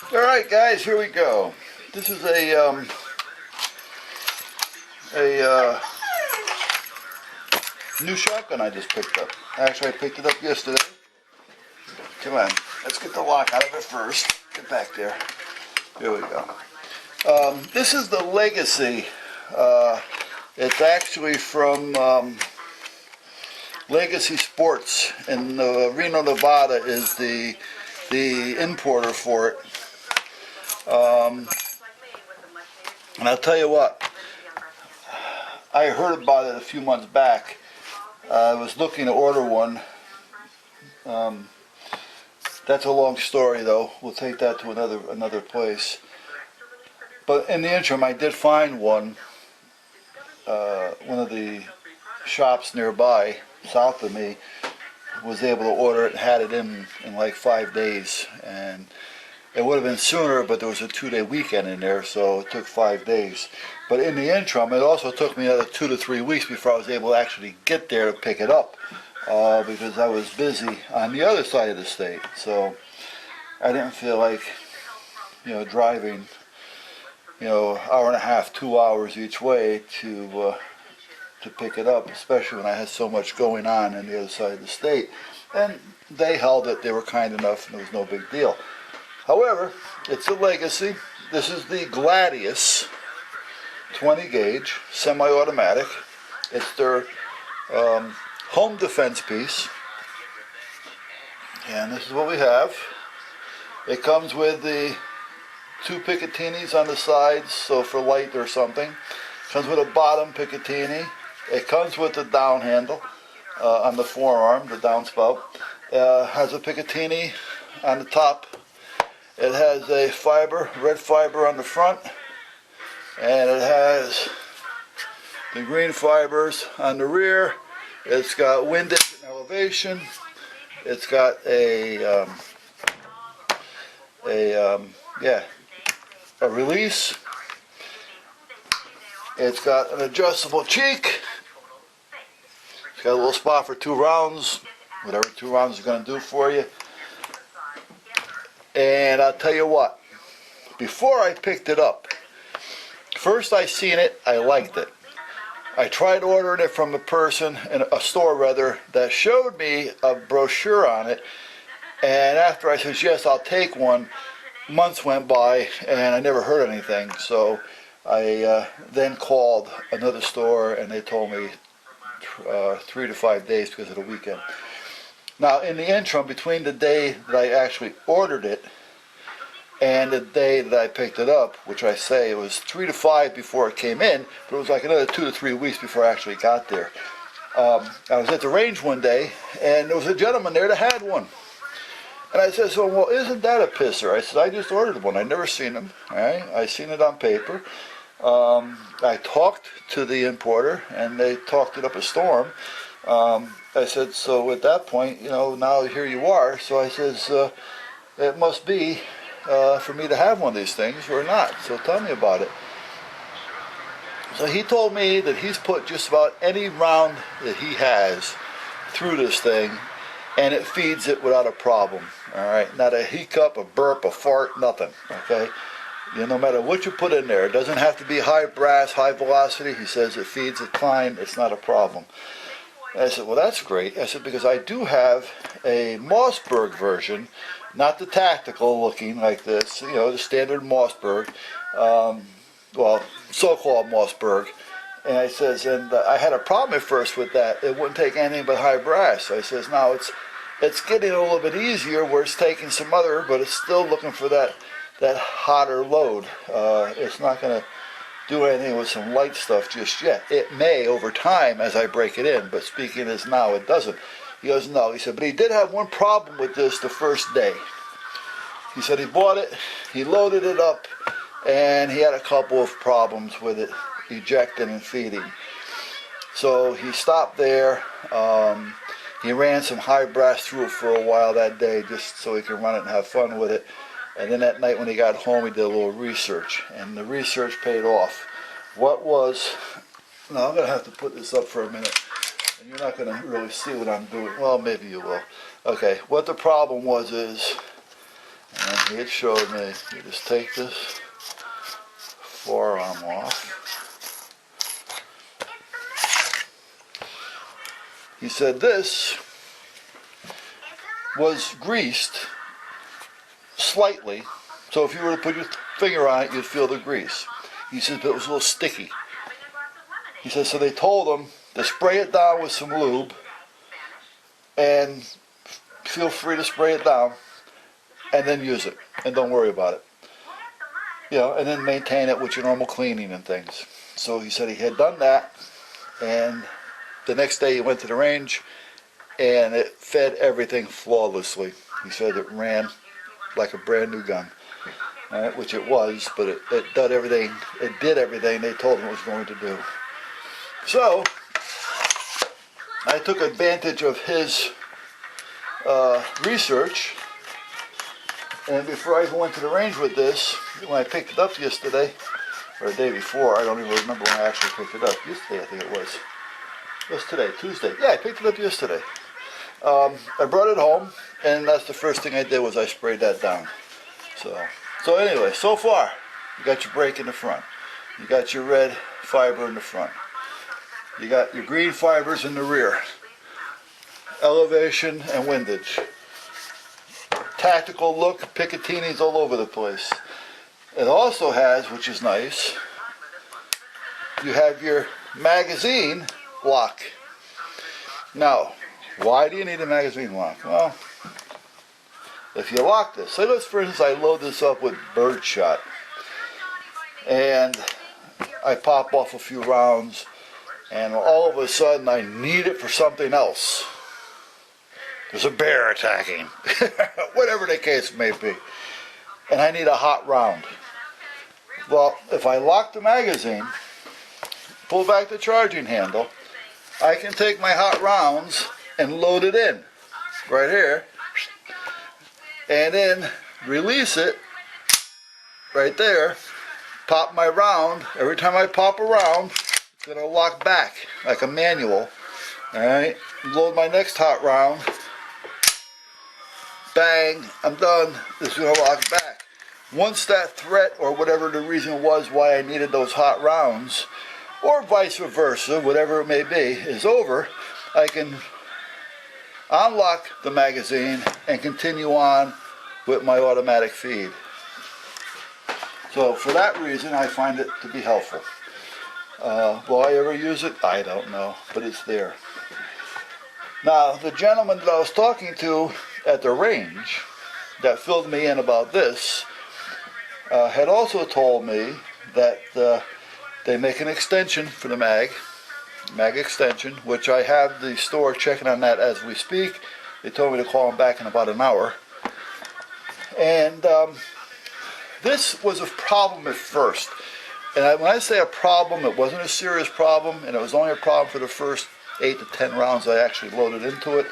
Alright guys, here we go. This is a new shotgun I just picked up. Actually, I picked it up yesterday. Come on, let's get the lock out of it first. Get back there. Here we go. This is the Legacy. It's actually from Legacy Sports in Reno, Nevada is the importer for it. And I'll tell you what, I heard about it a few months back. I was looking to order one. That's a long story though. We'll take that to another place. But in the interim, I did find one of the shops nearby, south of me, was able to order it and had it in like 5 days. And it would have been sooner, but there was a 2-day weekend in there, so it took 5 days. But in the interim, it also took me another 2 to 3 weeks before I was able to actually get there to pick it up, because I was busy on the other side of the state. So I didn't feel like, driving, hour and a half, 2 hours each way to pick it up, especially when I had so much going on the other side of the state. And they held it. They were kind enough, and it was no big deal. However, it's a Legacy. This is the Gladius 20 gauge semi-automatic. It's their home defense piece. And this is what we have. It comes with the 2 Picatinis on the sides, so for light or something. It comes with a bottom Picatinny. It comes with the down handle on the forearm, the down spout. Has a Picatinny on the top. It has a red fiber on the front, and it has the green fibers on the rear. It's got windage and elevation. It's got a release. It's got an adjustable cheek. It's got a little spot for 2 rounds, whatever 2 rounds is going to do for you. And I'll tell you what, before I picked it up, first I seen it, I liked it. I tried ordering it from a store rather, that showed me a brochure on it, and after I said, yes, I'll take one, months went by and I never heard anything. So I then called another store and they told me 3 to 5 days because of the weekend. Now, in the interim, between the day that I actually ordered it and the day that I picked it up, which I say it was 3 to 5 before it came in, but it was like another 2 to 3 weeks before I actually got there. I was at the range one day, and there was a gentleman there that had one. And I said, so, well, isn't that a pisser? I said, I just ordered one. I'd never seen them. Right? I seen it on paper. I talked to the importer, and they talked it up a storm. I said, so at that point, now here you are. So I says, it must be for me to have one of these things or not. So tell me about it. So he told me that he's put just about any round that he has through this thing, and it feeds it without a problem. All right, not a hiccup, a burp, a fart, nothing. Okay. No matter what you put in there, it doesn't have to be high brass, high velocity. He says it feeds it fine. It's not a problem. And I said, well, that's great. I said, because I do have a Mossberg version, not the tactical looking like this, the standard Mossberg, well, so-called Mossberg. And I says, and I had a problem at first with that. It wouldn't take anything but high brass. I says, now it's getting a little bit easier where it's taking some other, but it's still looking for that hotter load. It's not going to do anything with some light stuff just yet. It may over time as I break it in, but speaking as now, it doesn't. He goes, no. He said, but he did have one problem with this the first day. He said he bought it, he loaded it up, and he had a couple of problems with it ejecting and feeding. So he stopped there. He ran some high brass through it for a while that day just so he could run it and have fun with it. And then that night when he got home, he did a little research, and the research paid off. Now I'm going to have to put this up for a minute, and you're not going to really see what I'm doing. Well, maybe you will. Okay, what the problem was is And he had showed me, you just take this forearm off. He said this was greased slightly, so if you were to put your finger on it, you'd feel the grease. He says, but it was a little sticky. He says, so they told him to spray it down with some lube, and feel free to spray it down, and then use it, and don't worry about it. You know, and then maintain it with your normal cleaning and things. So he said he had done that, and the next day he went to the range, and it fed everything flawlessly. He said it ran like a brand new gun, right? Which it was, but it did everything. It did everything they told him it was going to do. So I took advantage of his research, and before I even went to the range with this, when I picked it up yesterday, or the day before, I don't even remember when I actually picked it up. Yesterday, I think it was. What's today? Tuesday. Yeah, I picked it up yesterday. I brought it home, and that's the first thing I did was I sprayed that down. So anyway, so far, you got your brake in the front. You got your red fiber in the front. You got your green fibers in the rear. Elevation and windage. Tactical look, Picatinis all over the place. It also has, which is nice, you have your magazine lock. Now, why do you need a magazine lock? Well, if you lock this, say let's for instance I load this up with birdshot, and I pop off a few rounds, and all of a sudden I need it for something else. There's a bear attacking, whatever the case may be, and I need a hot round. Well, if I lock the magazine, pull back the charging handle, I can take my hot rounds and load it in right here, and then release it right there, pop my round. Every time I pop a round, it's going to lock back like a manual. Alright, load my next hot round, bang, I'm done. This is going to lock back. Once that threat or whatever the reason was why I needed those hot rounds, or vice versa, whatever it may be, is over, I can unlock the magazine and continue on with my automatic feed. So for that reason, I find it to be helpful. Will I ever use it? I don't know, but it's there. Now, the gentleman that I was talking to at the range that filled me in about this had also told me that they make an extension for the mag extension, which I have the store checking on that as we speak. They told me to call them back in about an hour. And this was a problem at first. And when I say a problem, it wasn't a serious problem, and it was only a problem for the first 8 to 10 rounds I actually loaded into it.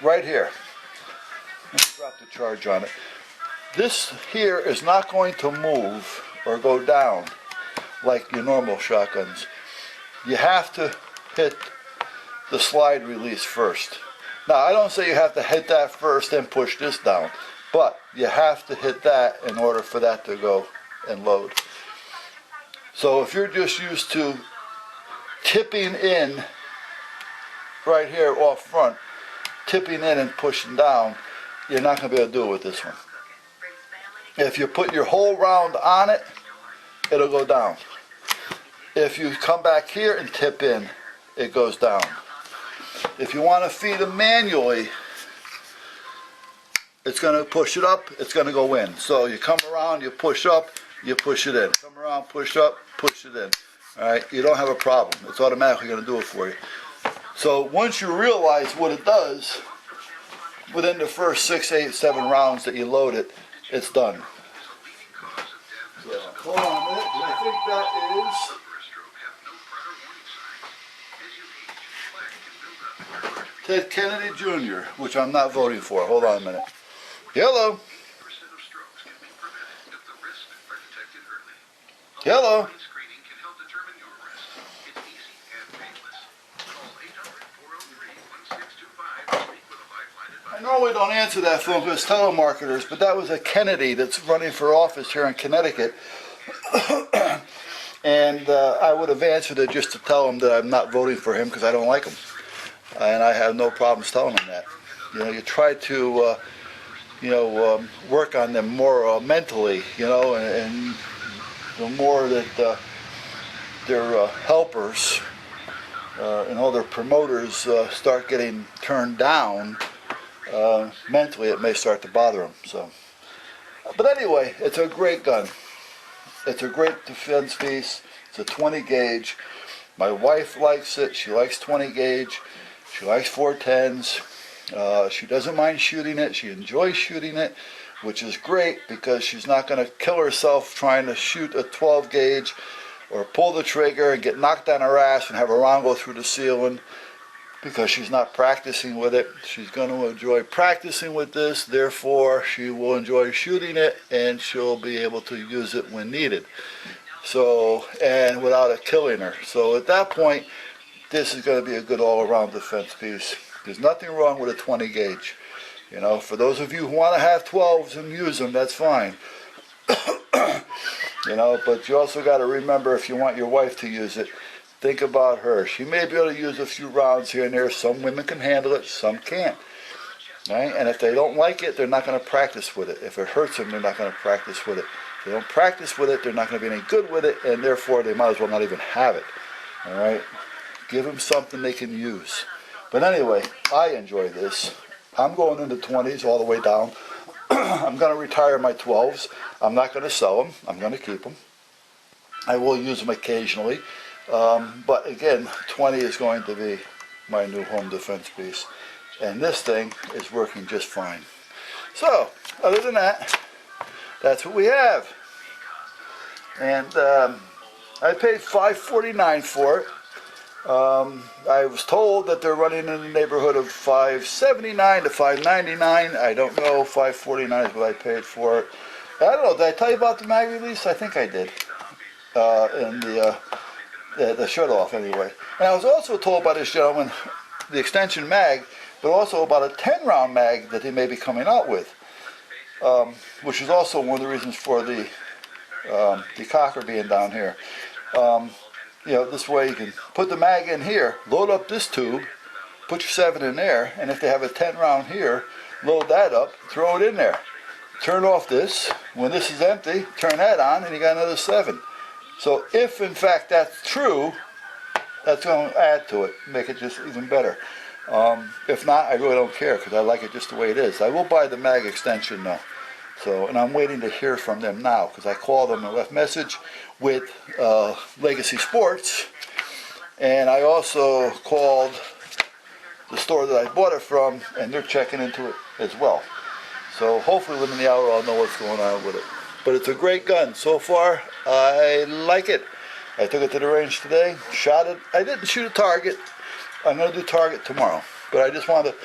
Right here. Let me drop the charge on it. This here is not going to move or go down like your normal shotguns. You have to hit the slide release first. Now, I don't say you have to hit that first and push this down, but you have to hit that in order for that to go and load. So if you're just used to tipping in right here off front, tipping in and pushing down, you're not going to be able to do it with this one. If you put your whole round on it, it'll go down. If you come back here and tip in, it goes down. If you want to feed them manually, it's going to push it up, it's going to go in. So you come around, you push up, you push it in. Come around, push up, push it in. Alright, you don't have a problem. It's automatically going to do it for you. So once you realize what it does, within the first 6, 8, 7 rounds that you load it, it's done. So, hold on a minute. I think that is Ted Kennedy Jr., which I'm not voting for. Hold on a minute. Hello. Hello. I normally don't answer answer that phone because it's telemarketers, but that was a Kennedy that's running for office here in Connecticut. And I would have answered it just to tell him that I'm not voting for him because I don't like him. And I have no problems telling him that. You know, you try to, work on them more mentally, and the more that their helpers and all their promoters start getting turned down, mentally it may start to bother them. So, but anyway, it's a great gun. It's a great defense piece. It's a 20 gauge. My wife likes it. She likes 20 gauge. She likes 410s. She doesn't mind shooting it. She enjoys shooting it, which is great because she's not going to kill herself trying to shoot a 12 gauge or pull the trigger and get knocked on her ass and have a round go through the ceiling because she's not practicing with it. She's going to enjoy practicing with this, therefore she will enjoy shooting it and she'll be able to use it when needed. So, and without it killing her. So at that point, this is going to be a good all-around defense piece. There's nothing wrong with a 20 gauge. You know, for those of you who want to have 12s and use them, that's fine. But you also got to remember, if you want your wife to use it, think about her. She may be able to use a few rounds here and there. Some women can handle it, some can't. Right? And if they don't like it, they're not going to practice with it. If it hurts them, they're not going to practice with it. If they don't practice with it, they're not going to be any good with it, and therefore they might as well not even have it. All right? Give them something they can use. But anyway, I enjoy this. I'm going into 20s all the way down. I'm going to retire my 12s. I'm not going to sell them. I'm going to keep them. I will use them occasionally. But again, 20 is going to be my new home defense piece. And this thing is working just fine. So, other than that, that's what we have. And I paid $5.49 for it. I was told that they're running in the neighborhood of $5.79 to $5.99. I don't know. $5.49 is what I paid for it. I don't know. Did I tell you about the mag release? I think I did. In the shut-off, anyway. And I was also told by this gentleman the extension mag, but also about a 10-round mag that they may be coming out with, which is also one of the reasons for the decocker being down here. This way you can put the mag in here, load up this tube, put your 7 in there, and if they have a 10 round here, load that up, throw it in there. Turn off this. When this is empty, turn that on, and you got another 7. So if in fact that's true, that's going to add to it, make it just even better. If not, I really don't care because I like it just the way it is. I will buy the mag extension though. So, and I'm waiting to hear from them now because I called them and left message with Legacy Sports, and I also called the store that I bought it from, and they're checking into it as well. So hopefully within the hour I'll know what's going on with it. But it's a great gun. So far, I like it. I took it to the range today, shot it. I didn't shoot a target. I'm going to do target tomorrow. But I just wanted to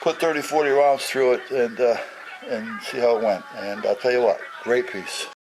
put 30, 40 rounds through it and see how it went. And I'll tell you what, great piece.